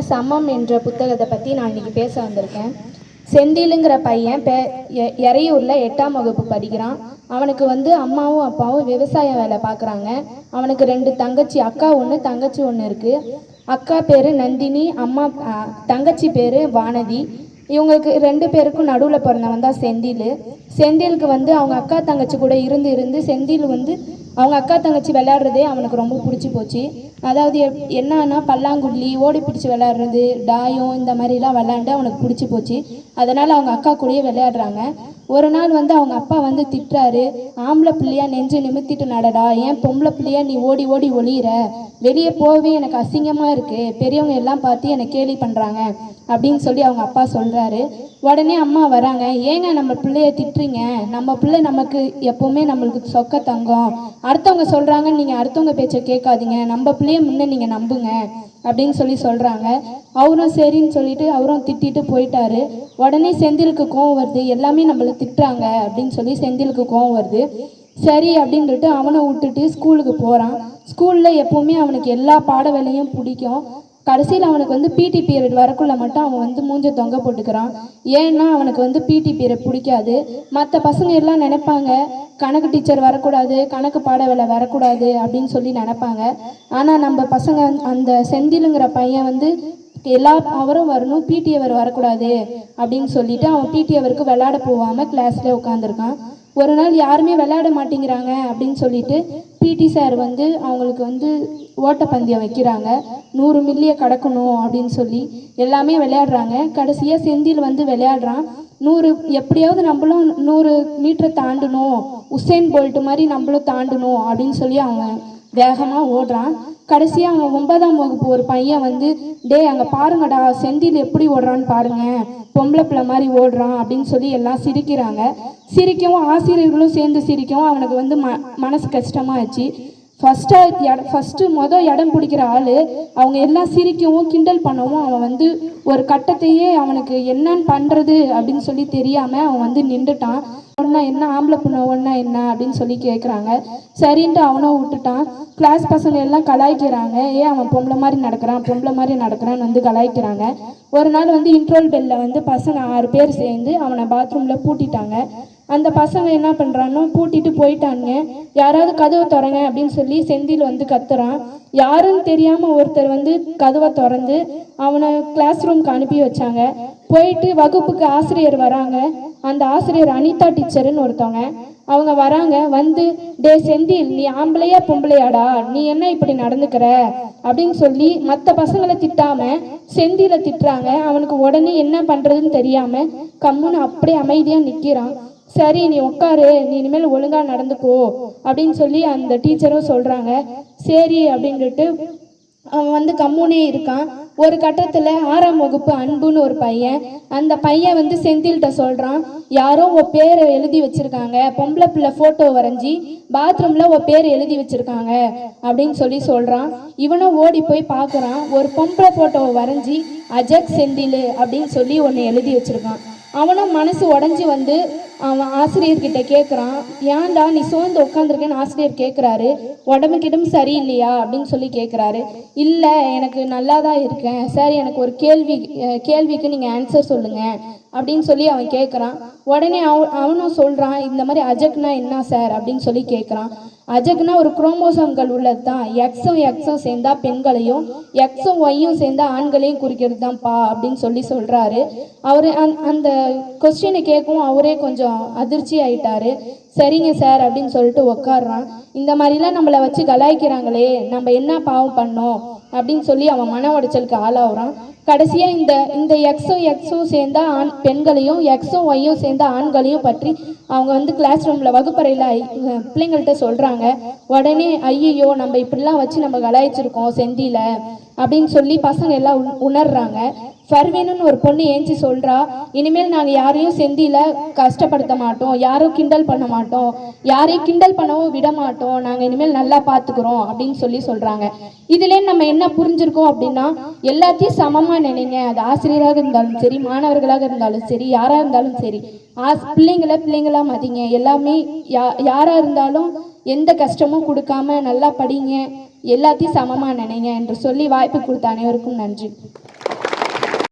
சமம் என்ற புத்தகத்தை பற்றி நான் இன்னைக்கு பேச வந்திருக்கேன். செந்திலுங்கிற பையன் எறையூரில் 8ஆம் வகுப்பு படிக்கிறான். அவனுக்கு அம்மாவும் அப்பாவும் விவசாய வேலை பார்க்குறாங்க. அவனுக்கு 2 தங்கச்சி, அக்கா 1 தங்கச்சி 1 இருக்குது. அக்கா பேர் நந்தினி, தங்கச்சி பேர் வானதி. இவங்களுக்கு 2 பேருக்கும் நடுவில் பிறந்தவன் தான் செந்தில். செந்திலுக்கு அவங்க அக்கா தங்கச்சி கூட இருந்து செந்தில் அவங்க அக்கா தங்கச்சி விளையாடுறதே அவனுக்கு ரொம்ப பிடிச்சி போச்சு. அதாவது என்னன்னா பல்லாங்குழி, ஓடி பிடிச்சி விளையாடுறது, டாயம், இந்த மாதிரிலாம் விளையாண்டு அவனுக்கு பிடிச்சி போச்சு. அதனால் அவங்க அக்கா கூடயே விளையாடுறாங்க. ஒரு நாள் அவங்க அப்பா திட்டுறாரு, ஆம்பளை பிள்ளையா நெஞ்சு நிமித்திட்டு நடடா, ஏன் பொம்பளை பிள்ளையா நீ ஓடி ஓடி ஒளியிற, வெளியே போவே எனக்கு அசிங்கமாக இருக்குது, பெரியவங்க எல்லாம் பார்த்து என்னை கேலி பண்ணுறாங்க அப்படின்னு சொல்லி அவங்க அப்பா சொல்கிறாரு. உடனே அம்மா வராங்க, ஏங்க நம்ம பிள்ளைய திட்டுறீங்க, நம்ம பிள்ளை நமக்கு எப்போவுமே நம்மளுக்கு சொக்க தங்கம், அடுத்தவங்க சொல்கிறாங்கன்னு நீங்கள் அடுத்தவங்க பேச்சை கேட்காதீங்க, நம்ம பிள்ளைய முன்னே நீங்கள் நம்புங்க அப்படின்னு சொல்லி சொல்கிறாங்க. அவரும் சரின்னு சொல்லிட்டு அவரும் திட்டிட்டு போயிட்டாரு. உடனே செந்திலுக்கு கோவம் வருது, எல்லாமே நம்மளை திட்டுறாங்க அப்படின்னு சொல்லி செந்திலுக்கு கோவம் வருது. சரி அப்படின்ட்டு அவனை விட்டுட்டு ஸ்கூலுக்கு போகிறான். ஸ்கூலில் எப்போவுமே அவனுக்கு எல்லா பாட வேலையும் பிடிக்கும். கடைசியில் அவனுக்கு பிடி பீரியட் வரக்குள்ள மட்டும் அவன் மூஞ்ச தொங்க போட்டுக்கிறான். ஏன்னா அவனுக்கு பிடி பீரியட் பிடிக்காது. மற்ற பசங்க எல்லாம் நினைப்பாங்க, கணக்கு டீச்சர் வரக்கூடாது, கணக்கு பாட வேலை வரக்கூடாது அப்படின்னு சொல்லி நினைப்பாங்க. ஆனால் நம்ம பசங்க அந்த செந்திலுங்கிற பையன் எல்லா அவரும் வரணும், பிடி அவர் வரக்கூடாது அப்படின்னு சொல்லிட்டு அவன் பிடி அவருக்கு விளையாட போகாமல் கிளாஸ்ல உட்காந்துருக்கான். ஒரு நாள் யாருமே விளையாட மாட்டேங்கிறாங்க அப்படின்னு சொல்லிட்டு பிடி சார் அவங்களுக்கு ஓட்டப்பந்தயம் வைக்கிறாங்க. 100 மில்லியை கடக்கணும் அப்படின்னு சொல்லி எல்லாமே விளையாடுறாங்க. கடைசியாக செந்தில் விளையாடுறான். 100 எப்படியாவது நம்மளும் 100 மீட்டரை தாண்டணும், உசேன் போல்ட் மாதிரி நம்மளும் தாண்டணும் அப்படின்னு சொல்லி அவன் வேகமாக ஓடுறான். கடைசியாக அவன் 9ஆம் வகுப்பு ஒரு பையன் டே அங்கே பாருங்கடா, செந்தில் எப்படி ஓடுறான்னு பாருங்க, பொம்பளை பிள்ளை மாதிரி ஓடுறான் அப்படின்னு சொல்லி எல்லாம் சிரிக்கிறாங்க. சிரிக்கவும் ஆசிரியர்களும் சேர்ந்து சிரிக்கவும் அவனுக்கு மனசு கஷ்டமாகிடுச்சு. மொதல் இடம் பிடிக்கிற ஆள் அவங்க எல்லாம் சிரிக்கவும் கிண்டல் பண்ணவும் அவன் ஒரு கட்டத்தையே அவனுக்கு என்னன்னு பண்ணுறது அப்படின்னு சொல்லி தெரியாமல் அவன் நின்றுட்டான். ஒன்றா என்ன, ஆம்பளை பொண்ணு ஒன்றா என்ன அப்படின்னு சொல்லி கேட்குறாங்க. சரின்ட்டு அவனும் விட்டுட்டான். கிளாஸ் பசங்க எல்லாம் கலாய்க்கிறாங்க, ஏன் அவன் பொம்பளை மாதிரி நடக்கிறான்னு கலாய்க்கிறாங்க. ஒரு நாள் இன்ட்ரோல் பெல்ல பசங்க 6 பேர் சேர்ந்து அவனை பாத்ரூமில் பூட்டிட்டாங்க. அந்த பசங்க என்ன பண்ணுறான்னு பூட்டிட்டு போயிட்டானுங்க. யாராவது கதவை திறங்க அப்படின்னு சொல்லி செந்தில் கத்துறான். யாருன்னு தெரியாமல் ஒருத்தர் கதவை திறந்து அவனை கிளாஸ் ரூம்க்கு அனுப்பி வச்சாங்க. போயிட்டு வகுப்புக்கு ஆசிரியர் வராங்க. அந்த ஆசிரியர் அனிதா டீச்சருன்னு ஒருத்தவங்க. அவங்க வராங்க. டே செந்தில், நீ ஆம்பளையா பொம்பளையாடா, நீ என்ன இப்படி நடந்துக்கிற அப்படின்னு சொல்லி மற்ற பசங்களை திட்டாம செந்தில திட்டுறாங்க. அவனுக்கு உடனே என்ன பண்றதுன்னு தெரியாம கம்முன்னு அப்படியே அமைதியா நிக்கிறான். சரி நீ உட்காரு, நீ இனிமேல் ஒழுங்கா நடந்துக்கோ அப்படின்னு சொல்லி அந்த டீச்சரும் சொல்றாங்க. சரி அப்படின்ட்டு அவன் கம்முனே இருக்கான். ஒரு கட்டத்தில் 6ஆம் வகுப்பு அன்புன்னு ஒரு பையன், அந்த பையன் செந்தில்கிட்ட சொல்கிறான், யாரோ உன் பேரை எழுதி வச்சுருக்காங்க, பொம்பளை பிள்ளை ஃபோட்டோ வரைஞ்சி பாத்ரூமில் உன் பேர் எழுதி வச்சுருக்காங்க அப்படின்னு சொல்லி சொல்கிறான். இவனும் ஓடி போய் பார்க்குறான். ஒரு பொம்பளை ஃபோட்டோவை வரைஞ்சி அஜக் செந்தில் அப்படின்னு சொல்லி ஒன்று எழுதி வச்சுருக்கான். அவனும் மனசு உடஞ்சி அவன் ஆசிரியர்கிட்ட கேட்குறான், ஏன்டா நீ சோர்ந்து உட்காந்துருக்கேன்னு ஆசிரியர் கேட்குறாரு, உடம்புக்கிடம் சரியில்லையா அப்படின்னு சொல்லி கேட்குறாரு. இல்லை, எனக்கு நல்லா தான் இருக்கேன் சார், எனக்கு ஒரு கேள்விக்கு நீங்கள் ஆன்சர் சொல்லுங்கள் அப்படின்னு சொல்லி அவன் கேட்குறான். உடனே அவனும் சொல்கிறான், இந்த மாதிரி அஜக்னா என்ன சார் அப்படின்னு சொல்லி கேட்குறான். அஜக்னா ஒரு குரோமோசோம்கள் உள்ளது தான், எக்ஸும் சேர்ந்தா பெண்களையும் எக்ஸும் ஒய்யும் சேர்ந்தா ஆண்களையும் குறிக்கிறது தான்ப்பா அப்படின்னு சொல்லி சொல்கிறாரு. அவர் அந்த கொஸ்டினை கேட்கவும் அவரே கொஞ்சம் அதிர்ச்சி ஆயிட்டாரு. சரிங்க சார் அப்படின்னு சொல்லிட்டு உட்காடுறான். இந்த மாதிரிலாம் நம்மளை வச்சு கலாய்க்கிறாங்களே, நம்ம என்ன பாவம் பண்ணோம் அப்படின்னு சொல்லி அவன் மன உடைச்சலுக்கு ஆளாகிறான். கடைசியாக இந்த எக்ஸும் சேர்ந்தா பெண்களையும் எக்ஸும் ஒய்யும் சேர்ந்த ஆண்களையும் பற்றி அவங்க கிளாஸ் ரூமில் வகுப்பறையில் பிள்ளைங்கள்ட்ட சொல்கிறாங்க. உடனே ஐயோ நம்ம இப்படிலாம் வச்சு நம்ம கலாய்ச்சிருக்கோம் செந்தில அப்படின்னு சொல்லி பசங்க எல்லாம் உணர்றாங்க. ஃபர்வீனுன்னு ஒரு பொண்ணு ஏஞ்சி சொல்கிறா, இனிமேல் நாங்கள் யாரையும் செந்தில கஷ்டப்படுத்த மாட்டோம், யாரும் கிண்டல் பண்ண மாட்டோம், யாரையும் கிண்டல் பண்ணவும் விட மாட்டோம், நாங்கள் இனிமேல் நல்லா பார்த்துக்குறோம் அப்படின்னு சொல்லி சொல்கிறாங்க. இதுலேயே நம்ம என்ன புரிஞ்சிருக்கோம் அப்படின்னா, எல்லாத்தையும் சமமாக நினைங்க. அது ஆசிரியராக இருந்தாலும் சரி, மாணவர்களாக இருந்தாலும் சரி, யாராக இருந்தாலும் சரி, பிள்ளைங்களா மதிங்க. எல்லாமே யாராக இருந்தாலும் எந்த கஷ்டமும் கொடுக்காம நல்லா படிங்க, எல்லாத்தையும் சமமாக நினைங்க என்று சொல்லி வாய்ப்பு கொடுத்த அனைவருக்கும் நன்றி.